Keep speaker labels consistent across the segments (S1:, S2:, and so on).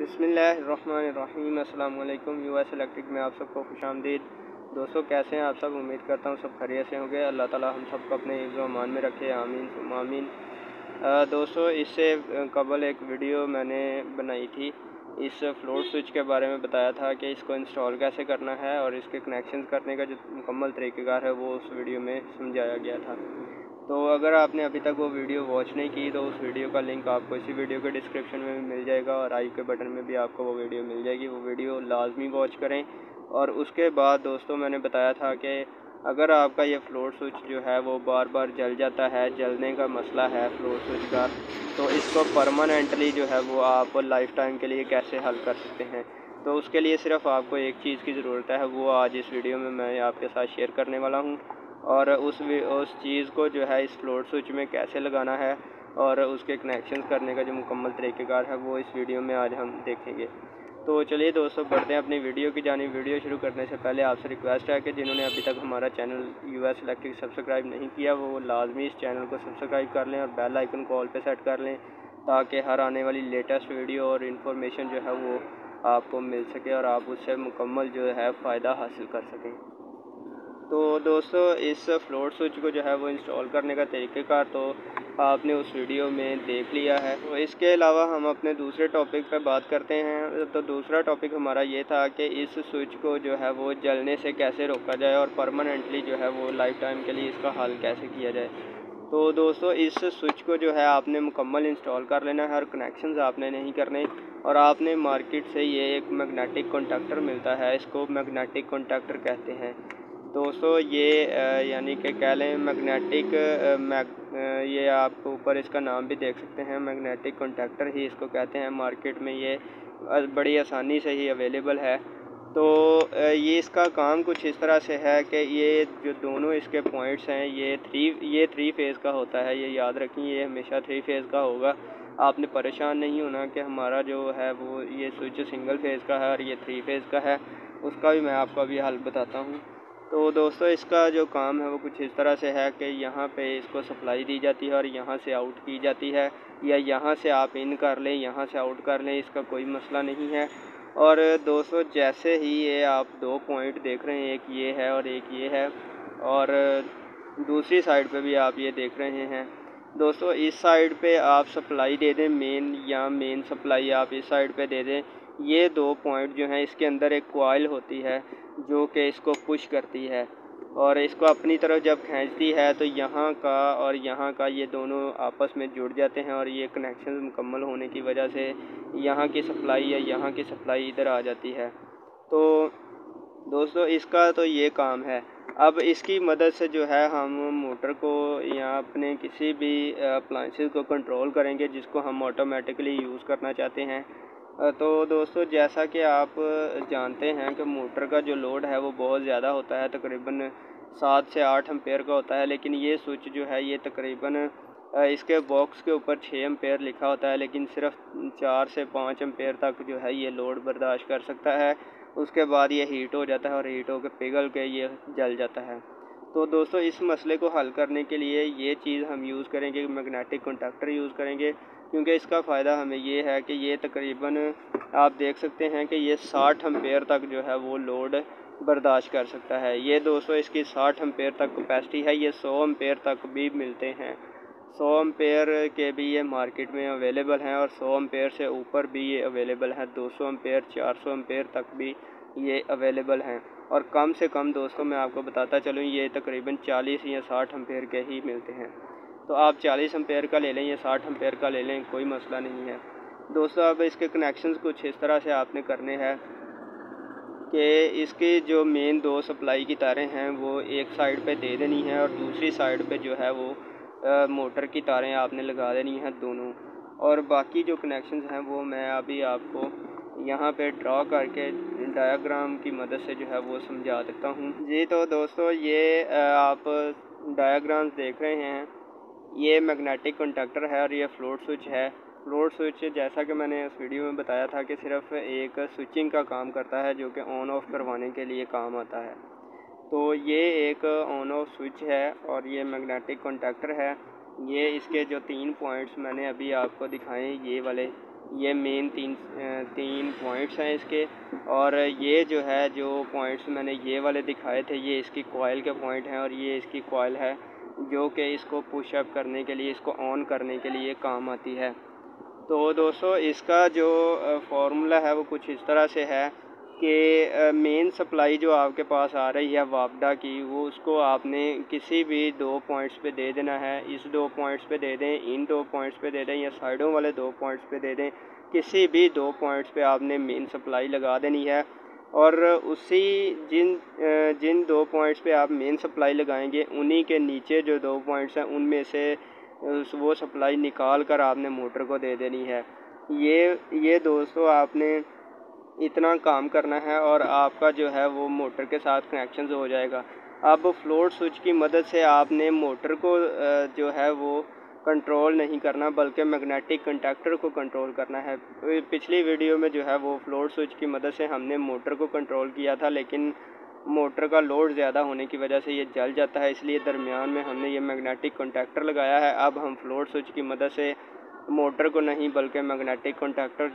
S1: बिस्मिल्लाहिर्रहमानिर्रहीम। अस्सलाम वालेकुम। यूएस इलेक्ट्रिक में आप सबको खुशामदीद। दोस्तों, कैसे हैं आप सब? उम्मीद करता हूँ सब खैरियत से होंगे। अल्लाह ताला हम सबको अपने हिफ्ज़ व अमान में रखे, आमीन सुम्मा आमीन। दोस्तों, इससे कबल एक वीडियो मैंने बनाई थी। इस फ्लोट स्विच के बारे में बताया था कि इसको इंस्टॉल कैसे करना है और इसके कनेक्शन करने का जो मुकम्मल तरीक़ेकार है वो उस वीडियो में समझाया गया था। तो अगर आपने अभी तक वो वीडियो वॉच नहीं की तो उस वीडियो का लिंक आपको इसी वीडियो के डिस्क्रिप्शन में भी मिल जाएगा और आई के बटन में भी आपको वो वीडियो मिल जाएगी। वो वीडियो लाजमी वॉच करें। और उसके बाद दोस्तों, मैंने बताया था कि अगर आपका ये फ्लोट स्विच जो है वो बार बार जल जाता है, जलने का मसला है फ्लोट स्विच का, तो इसको परमानेंटली जो है वो आप लाइफ टाइम के लिए कैसे हल कर सकते हैं। तो उसके लिए सिर्फ आपको एक चीज़ की ज़रूरत है, वो आज इस वीडियो में मैं आपके साथ शेयर करने वाला हूँ। और उस चीज़ को जो है इस फ्लोट स्विच में कैसे लगाना है और उसके कनेक्शन करने का जो मुकम्मल तरीक़ेकार है वो इस वीडियो में आज हम देखेंगे। तो चलिए दोस्तों, बढ़ते हैं अपनी वीडियो की जानिब। वीडियो शुरू करने से पहले आपसे रिक्वेस्ट है कि जिन्होंने अभी तक हमारा चैनल यूएस इलेक्ट्रिक सब्सक्राइब नहीं किया वो लाजमी इस चैनल को सब्सक्राइब कर लें और बेल आइकन को ऑल पे सेट कर लें, ताकि हर आने वाली लेटेस्ट वीडियो और इन्फॉर्मेशन जो है वो आपको मिल सके और आप उससे मुकम्मल जो है फ़ायदा हासिल कर सकें। तो दोस्तों, इस फ्लोट स्विच को जो है वो इंस्टॉल करने का तरीक़ेकार तो आपने उस वीडियो में देख लिया है। तो इसके अलावा हम अपने दूसरे टॉपिक पर बात करते हैं। तो दूसरा टॉपिक हमारा ये था कि इस स्विच को जो है वो जलने से कैसे रोका जाए और परमानेंटली जो है वो लाइफ टाइम के लिए इसका हल कैसे किया जाए। तो दोस्तों, इस स्विच को जो है आपने मुकम्मल इंस्टॉल कर लेना है और कनेक्शंस आपने नहीं करने। और आपने मार्केट से ये एक मैग्नेटिक कॉन्टैक्टर मिलता है, इसको मैग्नेटिक कॉन्टैक्टर कहते हैं दोस्तों। ये यानी कि कह लें मैग्नेटिक ये आप ऊपर इसका नाम भी देख सकते हैं, मैग्नेटिक कॉन्टैक्टर ही इसको कहते हैं। मार्केट में ये बड़ी आसानी से ही अवेलेबल है। तो ये इसका काम कुछ इस तरह से है कि ये जो दोनों इसके पॉइंट्स हैं ये थ्री फेज़ का होता है। ये याद रखें, ये हमेशा थ्री फेज़ का होगा। आपने परेशान नहीं होना कि हमारा जो है वो ये स्विच सिंगल फेज़ का है और ये थ्री फेज़ का है, उसका भी मैं आपको अभी हल बताता हूँ। तो दोस्तों, इसका जो काम है वो कुछ इस तरह से है कि यहाँ पे इसको सप्लाई दी जाती है और यहाँ से आउट की जाती है, या यहाँ से आप इन कर लें, यहाँ से आउट कर लें, इसका कोई मसला नहीं है। और दोस्तों, जैसे ही ये आप दो पॉइंट देख रहे हैं, एक ये है और एक ये है, और दूसरी साइड पे भी आप ये देख रहे हैं दोस्तों, इस साइड पे आप सप्लाई दे दें मेन सप्लाई आप इस साइड पे दे दें। ये दो पॉइंट जो हैं इसके अंदर एक कॉइल होती है जो कि इसको पुश करती है और इसको अपनी तरफ जब खींचती है तो यहाँ का और यहाँ का ये दोनों आपस में जुड़ जाते हैं और ये कनेक्शन मुकम्मल होने की वजह से यहाँ की सप्लाई या यहाँ की सप्लाई इधर आ जाती है। तो दोस्तों, इसका तो ये काम है। अब इसकी मदद से जो है हम मोटर को या अपने किसी भी अप्लायंसेस को कंट्रोल करेंगे जिसको हम ऑटोमेटिकली यूज़ करना चाहते हैं। तो दोस्तों, जैसा कि आप जानते हैं कि मोटर का जो लोड है वो बहुत ज़्यादा होता है, तकरीबन 7 से 8 एम्पेयर का होता है। लेकिन ये स्विच जो है ये तकरीबन इसके बॉक्स के ऊपर 6 एम्पेयर लिखा होता है, लेकिन सिर्फ 4 से 5 एम्पेयर तक जो है ये लोड बर्दाश्त कर सकता है। उसके बाद ये हीट हो जाता है और हीट होकर पिघल के ये जल जाता है। तो दोस्तों, इस मसले को हल करने के लिए ये चीज़ हम यूज़ करेंगे, मैग्नेटिक कॉन्टैक्टर यूज़ करेंगे, क्योंकि इसका फ़ायदा हमें ये है कि ये तकरीबन आप देख सकते हैं कि ये 60 एम्पेयर तक जो है वो लोड बर्दाश्त कर सकता है। ये दोस्तों, इसकी 60 एम्पेयर तक कैपेसिटी है। ये 100 एम्पेयर तक भी मिलते हैं, 100 एम्पेयर के भी ये मार्केट में अवेलेबल हैं और 100 एम्पेयर से ऊपर भी ये अवेलेबल हैं। 200 एम्पेयर 400 एम्पेयर तक भी ये अवेलेबल हैं। और कम से कम दोस्तों, मैं आपको बताता चलूँ, ये तकरीबन 40 या 60 एम्पेयर के ही मिलते हैं। तो आप 40 एम्पेयर का ले लें या 60 एम्पेयर का ले लें, कोई मसला नहीं है दोस्तों। अब इसके कनेक्शंस कुछ इस तरह से आपने करने हैं कि इसकी जो मेन दो सप्लाई की तारें हैं वो एक साइड पे दे देनी है और दूसरी साइड पे जो है वो मोटर की तारें आपने लगा देनी हैं दोनों। और बाकी जो कनेक्शंस हैं वो मैं अभी आपको यहाँ पे ड्रॉ करके डायग्राम की मदद से जो है वो समझा देता हूँ जी। तो दोस्तों, ये आप डायग्राम्स देख रहे हैं, ये मैग्नेटिक कॉन्टैक्टर है और ये फ्लोट स्विच है। फ्लोट स्विच, जैसा कि मैंने उस वीडियो में बताया था, कि सिर्फ एक स्विचिंग का काम करता है जो कि ऑन ऑफ करवाने के लिए काम आता है। तो ये एक ऑन ऑफ स्विच है और ये मैग्नेटिक कॉन्टैक्टर है। ये इसके जो 3 पॉइंट्स मैंने अभी आपको दिखाए, ये वाले, ये मेन तीन पॉइंट्स हैं इसके। और ये जो है, जो पॉइंट्स मैंने ये वाले दिखाए थे, ये इसकी कॉइल के पॉइंट हैं और ये इसकी कॉइल है जो कि इसको पुशअप करने के लिए, इसको ऑन करने के लिए काम आती है। तो दोस्तों इसका जो फार्मूला है वो कुछ इस तरह से है कि मेन सप्लाई जो आपके पास आ रही है वापडा की, वो उसको आपने किसी भी 2 पॉइंट्स पे दे देना है। इस 2 पॉइंट्स पे दे दें, इन 2 पॉइंट्स पे दे दें, या साइडों वाले 2 पॉइंट्स पे दे दें। किसी भी 2 पॉइंट्स पे आपने मेन सप्लाई लगा देनी है और उसी जिन 2 पॉइंट्स पे आप मेन सप्लाई लगाएंगे, उन्हीं के नीचे जो 2 पॉइंट्स हैं उनमें से वो सप्लाई निकाल कर आपने मोटर को दे देनी है। ये दोस्तों आपने इतना काम करना है और आपका जो है वो मोटर के साथ कनेक्शन हो जाएगा। अब फ्लोट स्विच की मदद से आपने मोटर को जो है वो कंट्रोल नहीं करना, बल्कि मैग्नेटिक कंडक्टर को कंट्रोल करना है। पिछली वीडियो में जो है वो फ्लोट स्विच की मदद से हमने मोटर को कंट्रोल किया था, लेकिन मोटर का लोड ज़्यादा होने की वजह से ये जल जाता है, इसलिए दरमियान में हमने ये मैग्नेटिक कंडक्टर लगाया है। अब हम फ्लोट स्विच की मदद से मोटर को नहीं बल्कि मैग्नेटिक कंडक्टर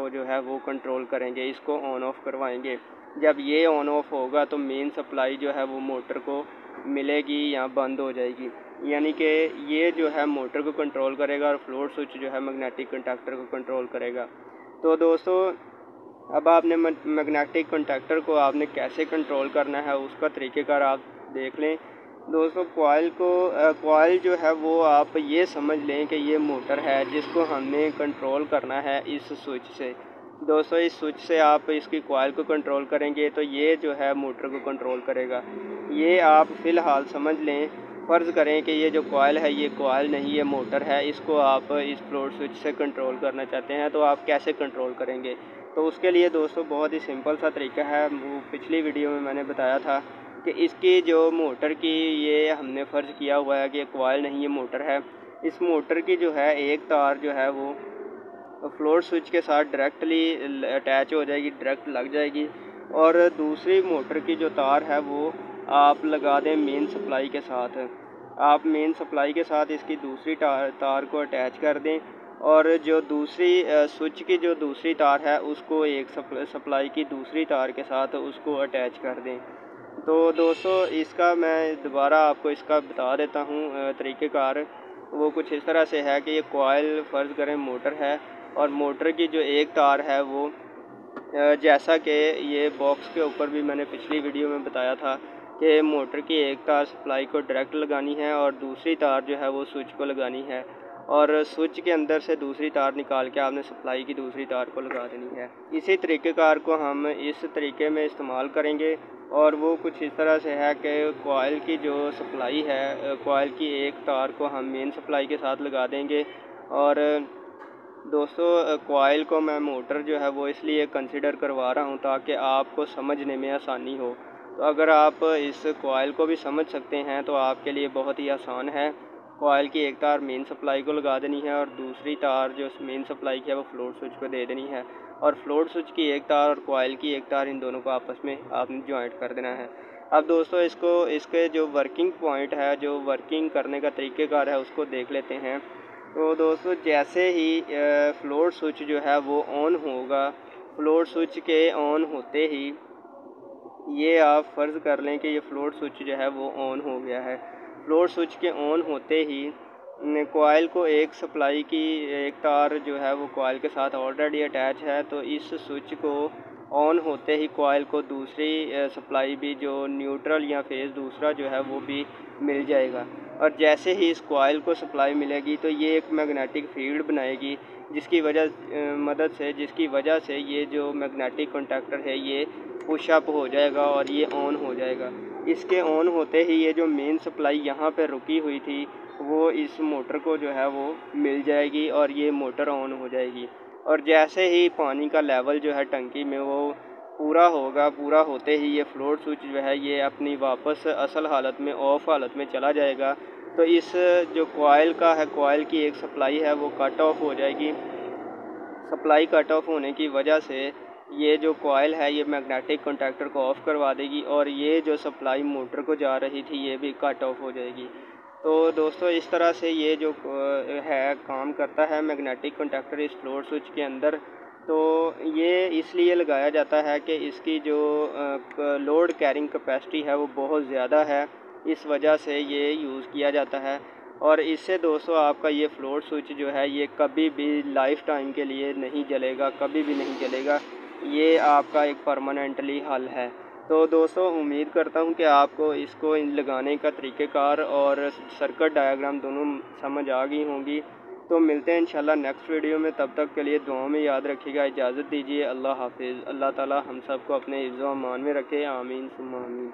S1: जो है वो कंट्रोल करेंगे, इसको ऑन ऑफ करवाएंगे। जब ये ऑन ऑफ होगा तो मेन सप्लाई जो है वो मोटर को मिलेगी या बंद हो जाएगी, यानी कि ये जो है मोटर को कंट्रोल करेगा और फ्लोट स्विच जो है मैग्नेटिक कंडक्टर को कंट्रोल करेगा। तो दोस्तों अब आपने मैग्नेटिक कंडक्टर को आपने कैसे कंट्रोल करना है उसका तरीक़ेकार आप देख लें। दोस्तों कॉइल जो है वो आप ये समझ लें कि ये मोटर है जिसको हमने कंट्रोल करना है इस स्विच से। दोस्तों इस स्विच से आप इसकी कॉइल को कंट्रोल करेंगे तो ये जो है मोटर को कंट्रोल करेगा। ये आप फ़िलहाल समझ लें, फ़र्ज़ करें कि ये जो कॉइल है ये कॉइल नहीं, ये मोटर है। इसको आप इस फ्लोट स्विच से कंट्रोल करना चाहते हैं तो आप कैसे कंट्रोल करेंगे? तो उसके लिए दोस्तों बहुत ही सिंपल सा तरीका है। वो पिछली वीडियो में मैंने बताया था कि इसकी जो मोटर की, ये हमने फ़र्ज़ किया हुआ है कि ये कॉइल नहीं ये मोटर है। इस मोटर की जो है एक तार जो है वो फ्लोट स्विच के साथ डायरेक्टली अटैच हो जाएगी, डायरेक्ट लग जाएगी, और दूसरी मोटर की जो तार है वो आप लगा दें मेन सप्लाई के साथ। आप मेन सप्लाई के साथ इसकी दूसरी तार को अटैच कर दें और जो दूसरी स्विच की जो दूसरी तार है उसको एक सप्लाई की दूसरी तार के साथ उसको अटैच कर दें। तो दोस्तों इसका मैं दोबारा आपको इसका बता देता हूँ तरीक़ेकार। वो कुछ इस तरह से है कि ये कॉइल फ़र्ज़ करें मोटर है और मोटर की जो एक तार है वो जैसा कि ये बॉक्स के ऊपर भी मैंने पिछली वीडियो में बताया था कि मोटर की एक तार सप्लाई को डायरेक्ट लगानी है और दूसरी तार जो है वो स्विच को लगानी है, और स्विच के अंदर से दूसरी तार निकाल के आपने सप्लाई की दूसरी तार को लगा देनी है। इसी तरीक़ेकार को हम इस तरीके में इस्तेमाल करेंगे और वो कुछ इस तरह से है कि कॉइल की जो सप्लाई है, कॉइल की एक तार को हम मेन सप्लाई के साथ लगा देंगे। और दोस्तों कॉइल को मैं मोटर जो है वो इसलिए कंसिडर करवा रहा हूँ ताकि आपको समझने में आसानी हो। तो अगर आप इस कॉइल को भी समझ सकते हैं तो आपके लिए बहुत ही आसान है। कॉइल की एक तार मेन सप्लाई को लगा देनी है और दूसरी तार जो मेन सप्लाई की है वो फ्लोट स्विच को दे देनी है, और फ्लोट स्विच की एक तार और कॉइल की एक तार, इन दोनों को आपस में आपने जॉइंट कर देना है। अब दोस्तों इसके जो वर्किंग पॉइंट है, जो वर्किंग करने का तरीक़ेकार है उसको देख लेते हैं। तो दोस्तों जैसे ही फ्लोट स्विच जो है वो ऑन होगा, फ्लोट स्विच के ऑन होते ही ये आप फ़र्ज़ कर लें कि ये फ्लोट स्विच जो है वो ऑन हो गया है। फ्लोट स्विच के ऑन होते ही कॉइल को एक सप्लाई की एक तार जो है वो कॉइल के साथ ऑलरेडी अटैच है, तो इस स्विच को ऑन होते ही कॉइल को दूसरी सप्लाई भी, जो न्यूट्रल या फेज़ दूसरा जो है वो भी मिल जाएगा। और जैसे ही इस कॉइल को सप्लाई मिलेगी तो ये एक मैग्नेटिक फील्ड बनाएगी जिसकी वजह से ये जो मैग्नेटिक कंडक्टर है ये पुशअप हो जाएगा और ये ऑन हो जाएगा। इसके ऑन होते ही ये जो मेन सप्लाई यहाँ पे रुकी हुई थी वो इस मोटर को जो है वो मिल जाएगी और ये मोटर ऑन हो जाएगी। और जैसे ही पानी का लेवल जो है टंकी में वो पूरा होगा, पूरा होते ही ये फ्लोट स्विच जो है ये अपनी वापस असल हालत में, ऑफ हालत में चला जाएगा। तो इस जो कॉइल का है, कॉइल की एक सप्लाई है वो कट ऑफ हो जाएगी। सप्लाई कट ऑफ होने की वजह से ये जो कॉइल है ये मैग्नेटिक कंडक्टर को ऑफ़ करवा देगी और ये जो सप्लाई मोटर को जा रही थी ये भी कट ऑफ हो जाएगी। तो दोस्तों इस तरह से ये जो है काम करता है मैग्नेटिक कंडक्टर इस फ्लोट स्विच के अंदर। तो ये इसलिए लगाया जाता है कि इसकी जो लोड कैरिंग कैपेसिटी है वो बहुत ज़्यादा है, इस वजह से ये यूज़ किया जाता है। और इससे दोस्तों आपका ये फ्लोट स्विच जो है ये कभी भी लाइफ टाइम के लिए नहीं जलेगा, कभी भी नहीं जलेगा। ये आपका एक परमानेंटली हल है। तो दोस्तों उम्मीद करता हूँ कि आपको इसको लगाने का तरीक़ेकार और सर्किट डायग्राम दोनों समझ आ गई होंगी। तो मिलते हैं इंशाल्लाह नेक्स्ट वीडियो में, तब तक के लिए दुआओं में याद रखिएगा। इजाज़त दीजिए। अल्लाह हाफिज़। अल्लाह ताला हम सबको अपने हिफ्ज़ व अमान में रखे। आमीन सुम्मा आमीन।